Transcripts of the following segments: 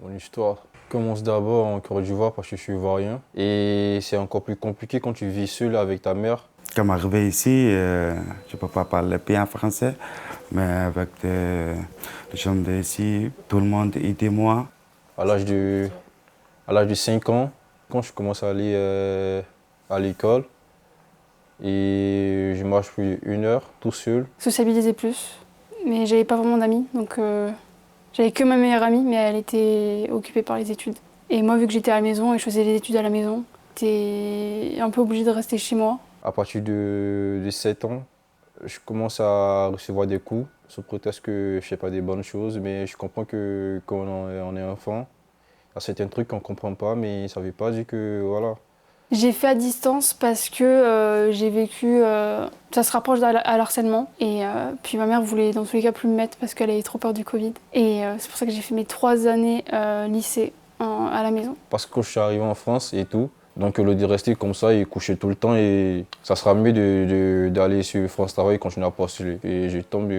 Mon histoire commence d'abord en Côte d'Ivoire parce que je suis ivoirien. Et c'est encore plus compliqué quand tu vis seul avec ta mère. Quand arrivé ici, je ne peux pas parler bien français, mais avec les gens d'ici, tout le monde aide moi. À l'âge de 5 ans, quand je commence à aller à l'école, et je marche plus 1 heure tout seul. Sociabiliser plus, mais j'avais pas vraiment d'amis, donc j'avais que ma meilleure amie, mais elle était occupée par les études. Et moi, vu que j'étais à la maison et je faisais les études à la maison, j'étais un peu obligée de rester chez moi. À partir de 7 ans, je commence à recevoir des coups, sous prétexte que je ne fais pas des bonnes choses, mais je comprends que quand on est enfant, il y a certains trucs qu'on ne comprend pas, mais ça ne veut pas dire que voilà. J'ai fait à distance parce que j'ai vécu. Ça se rapproche à l'harcèlement. Et puis ma mère voulait dans tous les cas plus me mettre parce qu'elle avait trop peur du Covid. Et c'est pour ça que j'ai fait mes 3 années lycée à la maison. Parce que quand je suis arrivé en France et tout, donc au lieu de rester comme ça et coucher tout le temps, et ça sera mieux d'aller sur France Travail et continuer à postuler. Et je tombe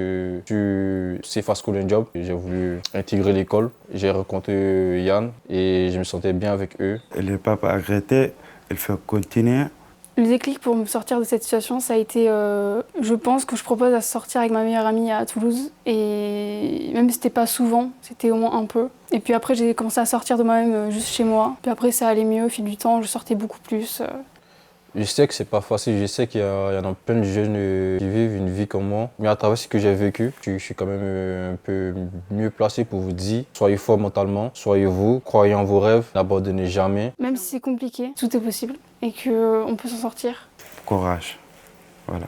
sur CFA School and Job. J'ai voulu intégrer l'école. J'ai rencontré Yann et je me sentais bien avec eux. Il ne peut pas arrêter, il faut continuer. Le déclic pour me sortir de cette situation, ça a été, je pense que je propose à sortir avec ma meilleure amie à Toulouse. Et même si c'était pas souvent, c'était au moins un peu. Et puis après, j'ai commencé à sortir de moi-même juste chez moi. Puis après, ça allait mieux au fil du temps, je sortais beaucoup plus. Je sais que c'est pas facile, je sais qu'il y en a plein de jeunes qui vivent une vie comme moi. Mais à travers ce que j'ai vécu, je suis quand même un peu mieux placé pour vous dire, soyez fort mentalement, soyez vous, croyez en vos rêves, n'abandonnez jamais. Même si c'est compliqué, tout est possible et qu'on peut s'en sortir. Courage. Voilà.